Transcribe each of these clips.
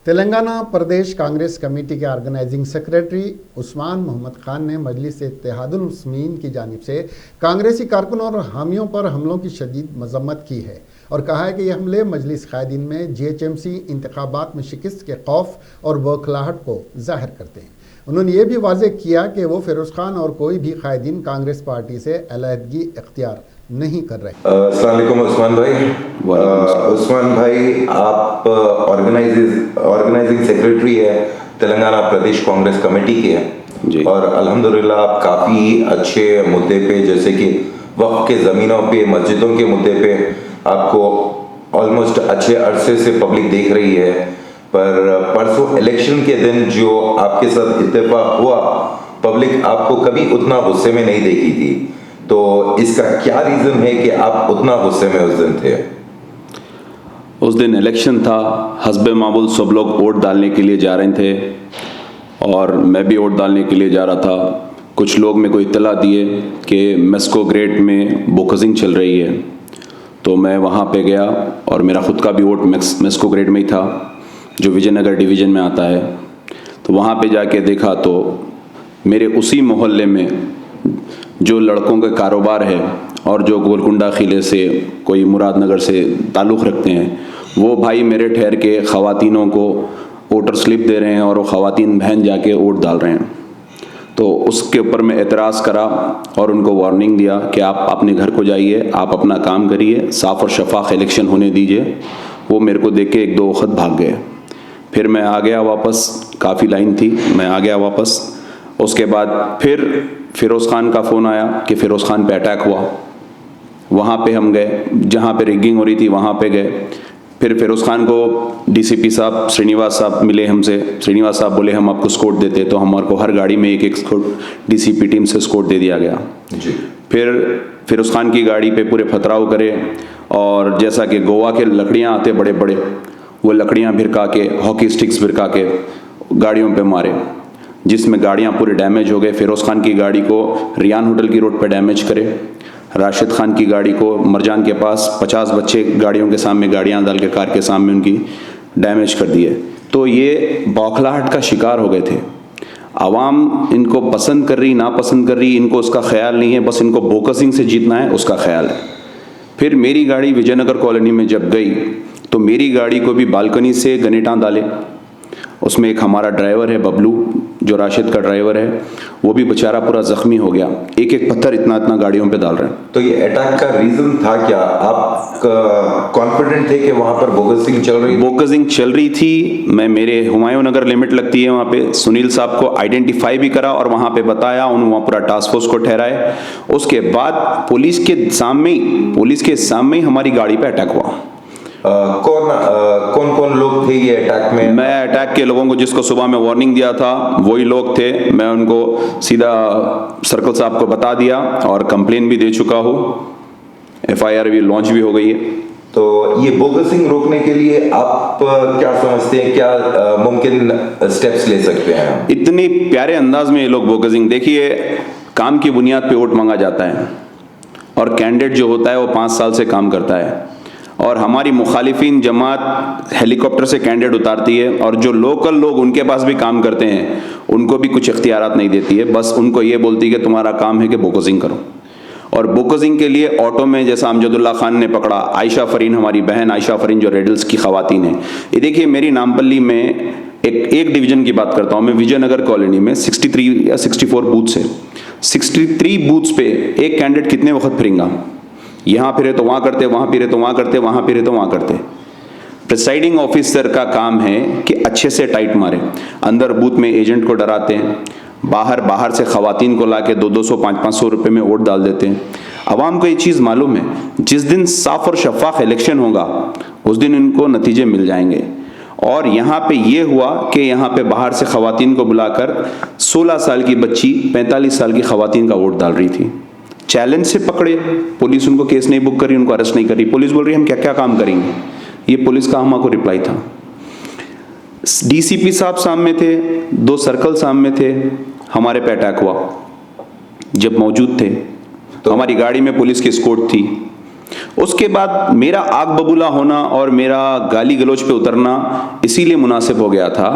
तेलंगाना प्रदेश Congress committee के organising secretary Usman Mohammad Khan ने मजलिस इत्तेहादुल मुस्लिमीन की जानिब से कांग्रेसी कारकुनों और हामियों पर हमलों की शदीद मजम्मत की है और कहा है कि ये हमले मजलिस कायदीन में GHMC इंतखाबात में शिकस्त के खौफ और बौखलाहट को जाहिर करते हैं। उन्होंने ये भी वाज़ेह किया कि वो फिरोज़ खान और कोई भी कायदीन कांग्रेस पार्टी से अलहदगी इख्तियार नहीं कर रहे। अस्सलाम वालेकुम उस्मान भाई। उस्मान भाई, आप ऑर्गेनाइजिंग सेक्रेटरी है तेलंगाना प्रदेश कांग्रेस कमेटी के हैं और अल्हम्दुलिल्लाह आप काफ़ी अच्छे मुद्दे पे, जैसे कि वक्फ के ज़मीनों पे, मस्जिदों के मुद्दे पे आपको ऑलमोस्ट अच्छे अरसे से पब्लिक देख रही है। पर परसों इलेक्शन के दिन जो आपके साथ इत्तेफाक हुआ, पब्लिक आपको कभी उतना गुस्से में नहीं देखी थी, तो इसका क्या रीज़न है कि आप उतना गुस्से में उस दिन थे? उस दिन इलेक्शन था, हस्बे मामूल सब लोग वोट डालने के लिए जा रहे थे और मैं भी वोट डालने के लिए जा रहा था। कुछ लोग मेरे को इत्तला दिए कि मेस्को ग्रेड में बोकसिंग चल रही है, तो मैं वहाँ पे गया और मेरा ख़ुद का भी वोट मेस्को ग्रेड में ही था जो विजयनगर डिवीज़न में आता है। तो वहाँ पे जाके देखा तो मेरे उसी मोहल्ले में जो लड़कों के कारोबार है और जो गोलकुंडा किले से, कोई मुरादनगर से ताल्लुक़ रखते हैं, वो भाई मेरे ठहर के ख़वातीनों को वोटर स्लिप दे रहे हैं और वो ख़वातीन बहन जाके वोट डाल रहे हैं। तो उसके ऊपर मैं एतराज़ करा और उनको वार्निंग दिया कि आप अपने घर को जाइए, आप अपना काम करिए, साफ़ और शफाफ इलेक्शन होने दीजिए। वो मेरे को देख के एक दो वक्त भाग गए। फिर मैं आ गया वापस, काफ़ी लाइन थी, मैं आ गया वापस। उसके बाद फिर फिरोज़ खान का फ़ोन आया कि फिरोज़ खान पे अटैक हुआ। वहाँ पे हम गए, जहाँ पे रिगिंग हो रही थी वहाँ पे गए। फिर फिरोज़ खान को DCP साहब श्रीनिवास साहब मिले हमसे। श्रीनिवास साहब बोले हम आपको स्कोट देते, तो हमारे को हर गाड़ी में एक स्कोट DCP टीम से स्कोट दे दिया गया जी। फिर फिरोज़ खान की गाड़ी पे पूरे पथराव करे और जैसा कि गोवा के लकड़ियाँ आते बड़े बड़े, वो लकड़ियाँ भिरका के, हॉकी स्टिक्स भिरका के गाड़ियों पे मारे, जिसमें गाड़ियाँ पूरे डैमेज हो गए। फिरोज़ खान की गाड़ी को रियान होटल की रोड पे डैमेज करे, राशिद खान की गाड़ी को मरजान के पास 50 बच्चे गाड़ियों के सामने गाड़ियाँ डाल के कार के सामने उनकी डैमेज कर दिए। तो ये बौखलाहट का शिकार हो गए थे। आवाम इनको पसंद कर रही, ना पसंद कर रही, इनको उसका ख्याल नहीं है, बस इनको बोकसिंग से जीतना है, उसका ख्याल है। फिर मेरी गाड़ी विजयनगर कॉलोनी में जब गई तो मेरी गाड़ी को भी बालकनी से गनेटां डाले। उसमें एक हमारा ड्राइवर है बबलू, जो राशिद का ड्राइवर है, वो भी बेचारा पूरा ज़ख्मी हो गया। एक एक पत्थर इतना इतना गाड़ियों पे डाल रहे हैं। तो ये अटैक का रीज़न था क्या? आप कॉन्फिडेंट थे कि वहाँ पर बोकसिंग चल रही? बोकसिंग चल रही थी। मैं, मेरे हुमायूं नगर लिमिट लगती है वहाँ पे, सुनील साहब को आइडेंटिफाई भी करा और वहाँ पे बताया, उन्होंने वहाँ पूरा टास्क फोर्स को ठहराए। उसके बाद पुलिस के सामने ही हमारी गाड़ी पे अटैक हुआ। कौन कौन लोग थे ये अटैक में? मैं अटैक के लोगों को, जिसको सुबह में वार्निंग दिया था, वही लोग थे। मैं उनको सीधा सर्कल साहब को बता दिया और कंप्लेन भी दे चुका हूँ। FIR भी लॉन्च भी हो गई है। तो ये बोकसिंग रोकने के लिए आप क्या समझते हैं, क्या मुमकिन स्टेप्स ले सकते हैं? इतने प्यारे अंदाज में ये लोग बोकसिंग, देखिए काम की बुनियाद पे वोट मांगा जाता है और कैंडिडेट जो होता है वो 5 साल से काम करता है और हमारी मुखालिफिन जमात हेलीकॉप्टर से कैंडिडेट उतारती है और जो लोकल लोग उनके पास भी काम करते हैं उनको भी कुछ इख्तियारात नहीं देती है। बस उनको ये बोलती है कि तुम्हारा काम है कि बोकसिंग करो। और बोकसिंग के लिए ऑटो में, जैसा अमजदुल्ला खान ने पकड़ा, आयशा फरीन, हमारी बहन आयशा फरीन जो रेडल्स की खवातीन है, ये देखिए मेरी नामपल्ली में एक डिवीज़न की बात करता हूँ मैं, विजयनगर कॉलोनी में 63 या 64 बूथ्स है। 63 बूथ्स पे एक कैंडिडेट कितने वक्त फिरेंगा? यहाँ फिरे तो वहाँ करते, वहाँ फिरे तो वहाँ करते, वहाँ फिरे तो वहाँ करते। प्रिसाइडिंग ऑफिसर का काम है कि अच्छे से टाइट मारे। अंदर बूथ में एजेंट को डराते हैं, बाहर से खवातीन को लाके 200 500 रुपए में वोट डाल देते हैं। आवाम को ये चीज़ मालूम है, जिस दिन साफ और शफाफ इलेक्शन होगा उस दिन इनको नतीजे मिल जाएंगे। और यहाँ पे ये हुआ कि यहाँ पे बाहर से खवातीन को बुलाकर 16 साल की बच्ची 45 साल की खवातीन का वोट डाल रही थी। चैलेंज से पकड़े, पुलिस उनको केस नहीं बुक करी, उनको अरेस्ट नहीं करी। पुलिस बोल रही है हम क्या क्या काम करेंगे। ये पुलिस का हमारे रिप्लाई था। DCP साहब सामने थे, 2 सर्कल सामने थे, हमारे पे अटैक हुआ। जब मौजूद थे तो हमारी गाड़ी में पुलिस की स्कोट थी। उसके बाद मेरा आग बबूला होना और मेरा गाली गलौज पे उतरना इसीलिए मुनासिब हो गया था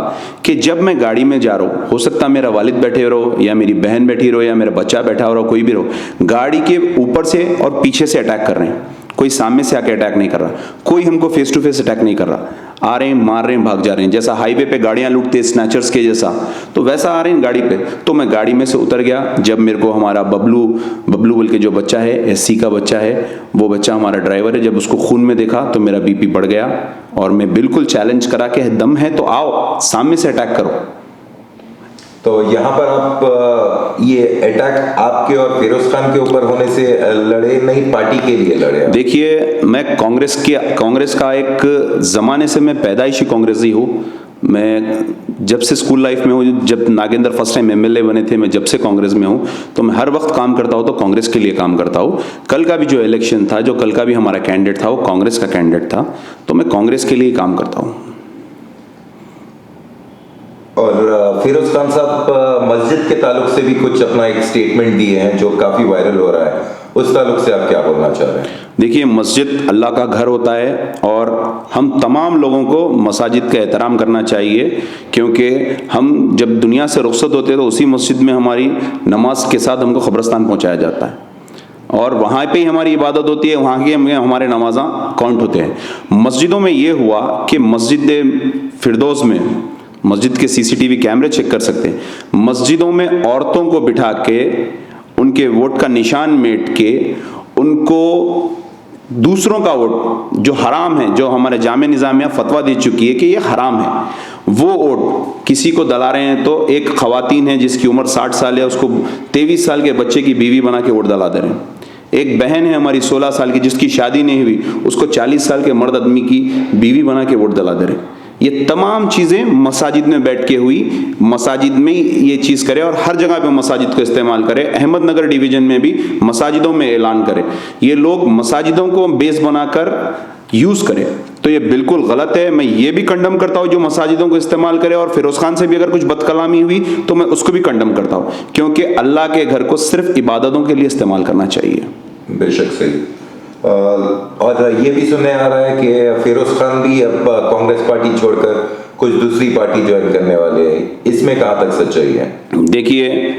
कि जब मैं गाड़ी में जा रहा हूँ, हो सकता मेरा वालिद बैठे रहो या मेरी बहन बैठी रहो या मेरा बच्चा बैठा हो रहा, कोई भी रहो, गाड़ी के ऊपर से और पीछे से अटैक कर रहे हैं। कोई सामने से आके अटैक नहीं कर रहा, कोई हमको फेस टू फेस अटैक नहीं कर रहा, आ रहे हैं, मार रहे हैं, भाग जा रहे हैं। जैसा हाईवे पे गाड़ियां लूटते हैं स्नैचर्स के जैसा, तो वैसा आ रहे हैं गाड़ी पे। तो मैं गाड़ी में से उतर गया। जब मेरे को हमारा बबलू बोल के जो बच्चा है, एससी का बच्चा है, वो बच्चा हमारा ड्राइवर है, जब उसको खून में देखा तो मेरा बीपी बढ़ गया और मैं बिल्कुल चैलेंज करा कि दम है तो आओ सामने से अटैक करो। तो यहाँ पर आप ये अटैक आपके और फिरोज खान के ऊपर होने से लड़े नहीं, पार्टी के लिए लड़े? देखिए, मैं कांग्रेस का एक जमाने से मैं पैदाइशी कांग्रेसी हूँ। मैं जब से स्कूल लाइफ में हूँ, जब नागेंद्र फर्स्ट टाइम एमएलए बने थे, मैं जब से कांग्रेस में हूँ, तो मैं हर वक्त काम करता हूँ तो कांग्रेस के लिए काम करता हूँ। कल का भी जो इलेक्शन था, जो कल का भी हमारा कैंडिडेट था, वो कांग्रेस का कैंडिडेट था, तो मैं कांग्रेस के लिए काम करता हूँ। और फिरोज खान साहब मस्जिद के ताल्लुक से भी कुछ अपना एक स्टेटमेंट दिए हैं जो काफी वायरल हो रहा है, उस ताल्लुक से आप क्या बोलना चाह रहे हैं? देखिए, मस्जिद अल्लाह का घर होता है और हम तमाम लोगों को मसाजिद का एहतराम करना चाहिए, क्योंकि हम जब दुनिया से रुखसत होते हैं तो उसी मस्जिद में हमारी नमाज के साथ हमको कब्रिस्तान पहुंचाया जाता है और वहाँ पे ही हमारी इबादत होती है, वहाँ के हमारे नमाज़ा काउंट होते हैं। मस्जिदों में ये हुआ कि मस्जिद फिरदौस में, मस्जिद के सीसीटीवी कैमरे चेक कर सकते हैं, मस्जिदों में औरतों को बिठा के उनके वोट का निशान मेट के उनको दूसरों का वोट जो हराम है, जो हमारे जामे निज़ामिया फतवा दे चुकी है कि ये हराम है, वो वोट किसी को दला रहे हैं। तो एक खवातीन है जिसकी उम्र 60 साल है, उसको 23 साल के बच्चे की बीवी बना के वोट दला दे रहे हैं। एक बहन है हमारी 16 साल की जिसकी शादी नहीं हुई, उसको 40 साल के मर्द आदमी की बीवी बना के वोट दला दे रहे हैं। ये तमाम चीज़ें मसाजिद में बैठ के हुई, मसाजिद में ये चीज़ करे और हर जगह पे मसाजिद को इस्तेमाल करे। अहमदनगर डिवीज़न में भी मसाजिदों में ऐलान करे, ये लोग मसाजिदों को बेस बनाकर यूज़ करें, तो ये बिल्कुल गलत है। मैं ये भी कंडम करता हूँ जो मसाजिदों को इस्तेमाल करे, और फिरोज खान से भी अगर कुछ बदकलामी हुई तो मैं उसको भी कंडम करता हूँ, क्योंकि अल्लाह के घर को सिर्फ इबादतों के लिए इस्तेमाल करना चाहिए। बेशक सही। और ये भी सुनने आ रहा है कि फिरोज खान भी अब कांग्रेस पार्टी छोड़कर कुछ दूसरी पार्टी ज्वाइन करने वाले हैं, इसमें कहाँ तक सच्चाई है? देखिए,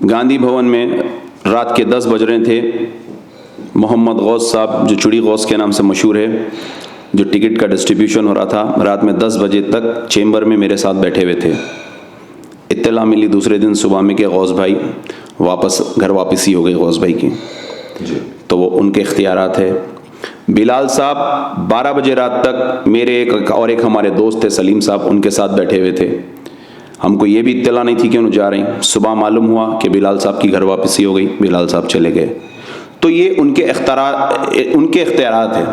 गांधी भवन में रात के 10 बज रहे थे, मोहम्मद गौस साहब जो चुड़ी गौस के नाम से मशहूर है, जो टिकट का डिस्ट्रीब्यूशन हो रहा था, रात में 10 बजे तक चेंबर में मेरे साथ बैठे हुए थे। इत्तला मिली दूसरे दिन सुबह में कि गौस भाई घर वापसी हो गई गौस भाई की जी। तो वो उनके इख्तियारात है। बिलाल साहब 12 बजे रात तक मेरे एक हमारे दोस्त थे सलीम साहब, उनके साथ बैठे हुए थे। हमको ये भी इत्तला नहीं थी कि उन्हें जा रही। सुबह मालूम हुआ कि बिलाल साहब की घर वापसी हो गई, बिलाल साहब चले गए। तो ये उनके इख्तियारात है,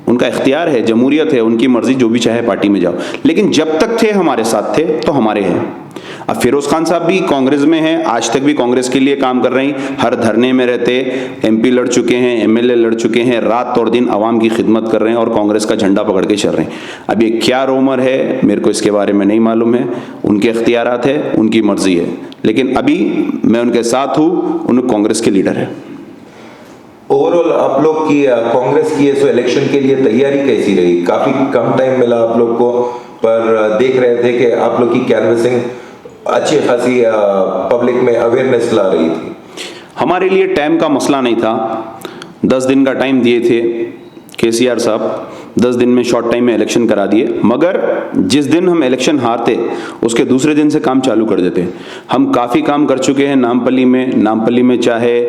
उनका इख्तियार है, जमहूरियत है, उनकी मर्जी, जो भी चाहे पार्टी में जाओ। लेकिन जब तक थे हमारे साथ थे तो हमारे हैं। अब फिरोज खान साहब भी कांग्रेस में हैं, आज तक भी कांग्रेस के लिए काम कर रहे हैं, हर धरने में रहते, एमपी लड़ चुके हैं, एमएलए लड़ चुके हैं, रात और दिन आवाम की खिदमत कर रहे हैं और कांग्रेस का झंडा पकड़ के चल रहे हैं। अब ये क्या रोमर है मेरे को इसके बारे में नहीं मालूम है, उनके इख्तियारात है, उनकी मर्जी है, लेकिन अभी मैं उनके साथ हूँ, उन कांग्रेस के लीडर है। ओवरऑल आप लोग की कांग्रेस की इलेक्शन के लिए तैयारी कैसी रही? काफी कम टाइम मिला आप लोग को, पर देख रहे थे कि आप लोग की कैनवसिंग अच्छी खासी पब्लिक में अवेयरनेस ला रही थी। हमारे लिए टाइम का मसला नहीं था, 10 दिन का टाइम दिए थे केसीआर साहब, 10 दिन में शॉर्ट टाइम में इलेक्शन करा दिए। मगर जिस दिन हम इलेक्शन हारते उसके दूसरे दिन से काम चालू कर देते। हम काफ़ी काम कर चुके हैं नामपल्ली में चाहे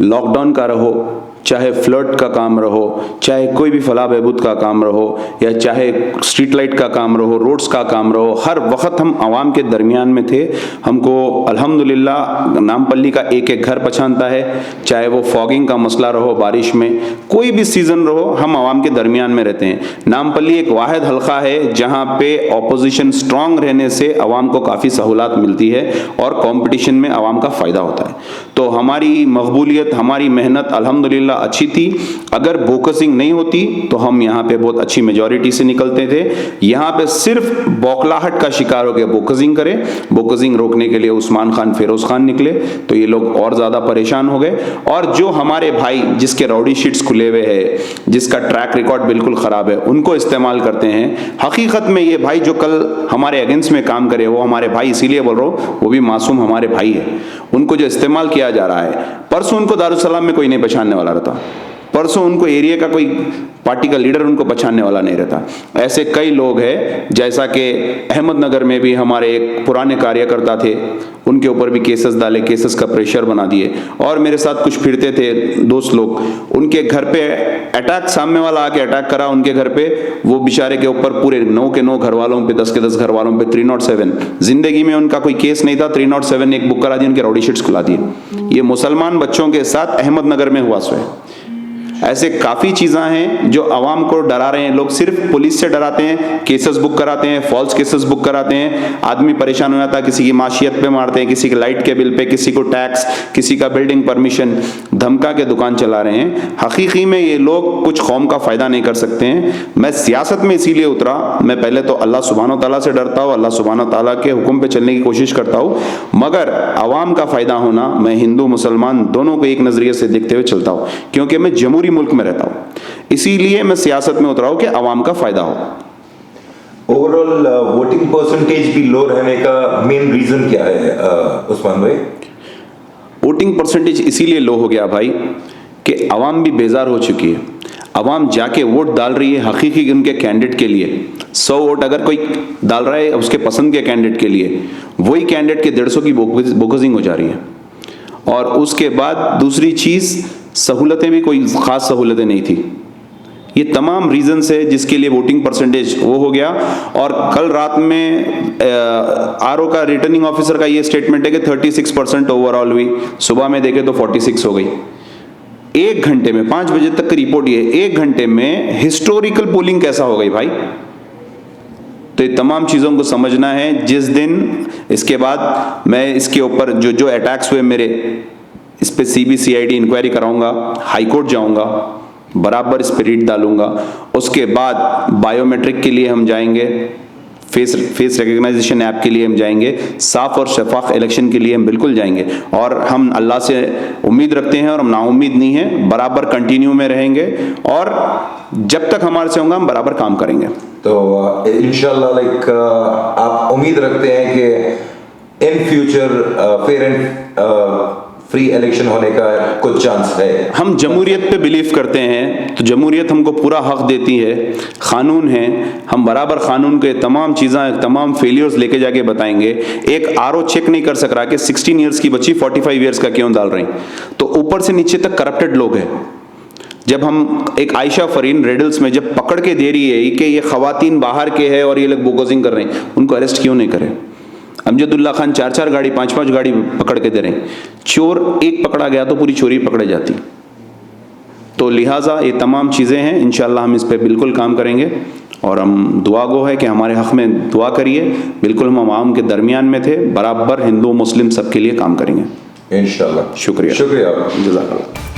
लॉकडाउन का रहो, चाहे फ्लड का काम रहो, चाहे कोई भी फलाह बहबूद का काम रहो, या चाहे स्ट्रीट लाइट का काम रहो, रोड्स का काम रहो, हर वक्त हम आवाम के दरमियान में थे। हमको अल्हम्दुलिल्लाह नामपल्ली का एक एक घर पहचानता है, चाहे वो फॉगिंग का मसला रहो, बारिश में कोई भी सीज़न रहो, हम आवाम के दरमियान में रहते हैं। नामपल्ली एक वाहिद हल्का है जहाँ पे ऑपोजिशन स्ट्रांग रहने से आवाम को काफ़ी सहूलत मिलती है और कॉम्पिटिशन में आवाम का फ़ायदा होता है। तो हमारी मकबूलियत, हमारी मेहनत अल्हम्दुलिल्लाह अच्छी थी। अगर बोकसिंग नहीं होती तो हम यहाँ पे बहुत अच्छी मेजॉरिटी से निकलते थे। यहाँ पे सिर्फ बौखलाहट का शिकार हो गया बोकसिंग करे। बोकसिंग रोकने के लिए उस्मान खान, फिरोज खान निकले तो ये लोग और ज्यादा परेशान हो गए। और जो हमारे भाई जिसके रॉडी शीट्स खुले हुए हैं, जिसका ट्रैक रिकॉर्ड बिल्कुल खराब है, उनको इस्तेमाल करते हैं। हकीकत में ये भाई जो कल हमारे अगेंस्ट में काम करे वो हमारे भाई, इसीलिए बोल रहा हूँ, वो भी मासूम हमारे भाई है। उनको जो इस्तेमाल किया जा रहा है, परसों उनको दारुसलाम में कोई नहीं पहचानने वाला रहता, परसों उनको एरिया का कोई पार्टी का लीडर उनको पहचानने वाला नहीं रहता। ऐसे कई लोग हैं, जैसा कि अहमदनगर में भी हमारे एक पुराने कार्यकर्ता थे, उनके ऊपर भी केसेस डाले, केसेस का प्रेशर बना दिए। और मेरे साथ कुछ फिरते थे दोस्त लोग, उनके घर पे अटैक, सामने वाला आके अटैक करा उनके घर पे, वो बेचारे के ऊपर पूरे 9 के 9 घर वालों पे, 10 के 10 घर वालों पे 307, जिंदगी में उनका कोई केस नहीं था, 307 एक बुक करा दी, उनके रॉडी शीट्स खुला दिए। ये मुसलमान बच्चों के साथ अहमदनगर में हुआ सो है। ऐसे काफी चीजें हैं जो आवाम को डरा रहे हैं। लोग सिर्फ पुलिस से डराते हैं, केसेस बुक कराते हैं, फॉल्स केसेस बुक कराते हैं, आदमी परेशान हो जाता है, किसी की माशियत पे मारते हैं, किसी के लाइट के बिल पे, किसी को टैक्स, किसी का बिल्डिंग परमिशन, धमका के दुकान चला रहे हैं। हकीकी में ये लोग कुछ कौम का फायदा नहीं कर सकते हैं। मैं सियासत में इसीलिए उतरा, मैं पहले तो अल्लाह सुब्हानो तआला से डरता हूँ, अल्लाह सुब्हानो तआला के हुक्म पे चलने की कोशिश करता हूँ, मगर आवाम का फायदा होना, मैं हिंदू मुसलमान दोनों को एक नजरिए से देखते हुए चलता हूँ, क्योंकि मैं जमहूरी मुल्क में रहता हूं, इसीलिए मैं सियासत में उतरा हूं कि आवाम का फायदा हो। ओवरऑल वोटिंग परसेंटेज भी लो रहने का मेन रीजन क्या है उस्मान भाई? वोटिंग परसेंटेज इसीलिए लो हो गया भाई कि आवाम भी बेजार हो चुकी है। आवाम जाके वोट डाल रही है हकीकी उनके कैंडिडेट के लिए। 100 वोट अगर कोई डाल रहा है उसके पसंद के कैंडिडेट के लिए, वही कैंडिडेट के 150 की बोकसिंग हो जा रही है। और उसके बाद दूसरी चीज, सहूलतें भी कोई खास सहूलतें नहीं थी। ये तमाम रीजंस है जिसके लिए वोटिंग परसेंटेज वो हो गया। और कल रात में आरओ का, रिटर्निंग ऑफिसर का ये स्टेटमेंट है कि 36% ओवरऑल हुई, सुबह में देखे तो 46 हो गई। 1 घंटे में, 5 बजे तक की रिपोर्ट ये, 1 घंटे में हिस्टोरिकल पोलिंग कैसा हो गई भाई? तो ये तमाम चीज़ों को समझना है। जिस दिन इसके बाद मैं इसके ऊपर जो अटैक्स हुए मेरे, इस पे CBCID इंक्वायरी कराऊंगा, हाई कोर्ट जाऊंगा, बराबर इस पे रीट डालूंगा। उसके बाद बायोमेट्रिक के लिए हम जाएंगे, फेस रिकग्नाइजेशन ऐप के लिए हम जाएंगे, साफ और शफाफ इलेक्शन के लिए हम बिल्कुल जाएंगे। और हम अल्लाह से उम्मीद रखते हैं और हम नाउम्मीद नहीं हैं, बराबर कंटिन्यू में रहेंगे और जब तक हमारे से होगा हम बराबर काम करेंगे। तो इंशाल्लाह आप उम्मीद रखते हैं कि in future fair and free election होने का कुछ चांस है? हम जमहूरियत पे बिलीव करते हैं, तो जमहूरियत हमको पूरा हक देती है, कानून है, हम बराबर कानून के तमाम चीज़ें, तमाम फेलियर्स लेके जाके बताएंगे। एक आरओ चेक नहीं कर सक रहा कि 16 ईयर्स की बच्ची 45 ईयर्स का क्यों डाल रही, तो ऊपर से नीचे तक करप्टेड लोग हैं। जब हम एक आयशा फरीन रेडल्स में जब पकड़ के दे रही है कि ये खवातीन बाहर के हैं और ये लोग बोगसिंग कर रहे हैं, उनको अरेस्ट क्यों नहीं करें? अमजदुल्ला खान 4-4 गाड़ी, 5-5 गाड़ी पकड़ के दे रहे हैं। चोर एक पकड़ा गया तो पूरी चोरी पकड़े जाती। तो लिहाजा ये तमाम चीज़ें हैं, इंशाल्लाह हम इस पे बिल्कुल काम करेंगे। और हम दुआ गो है कि हमारे हक़ में दुआ करिए। बिल्कुल हम आवाम के दरमियान में थे, बराबर हिंदू मुस्लिम सबके लिए काम करेंगे इंशाल्लाह। शुक्रिया। शुक्रिया। जज़ाकल्लाह।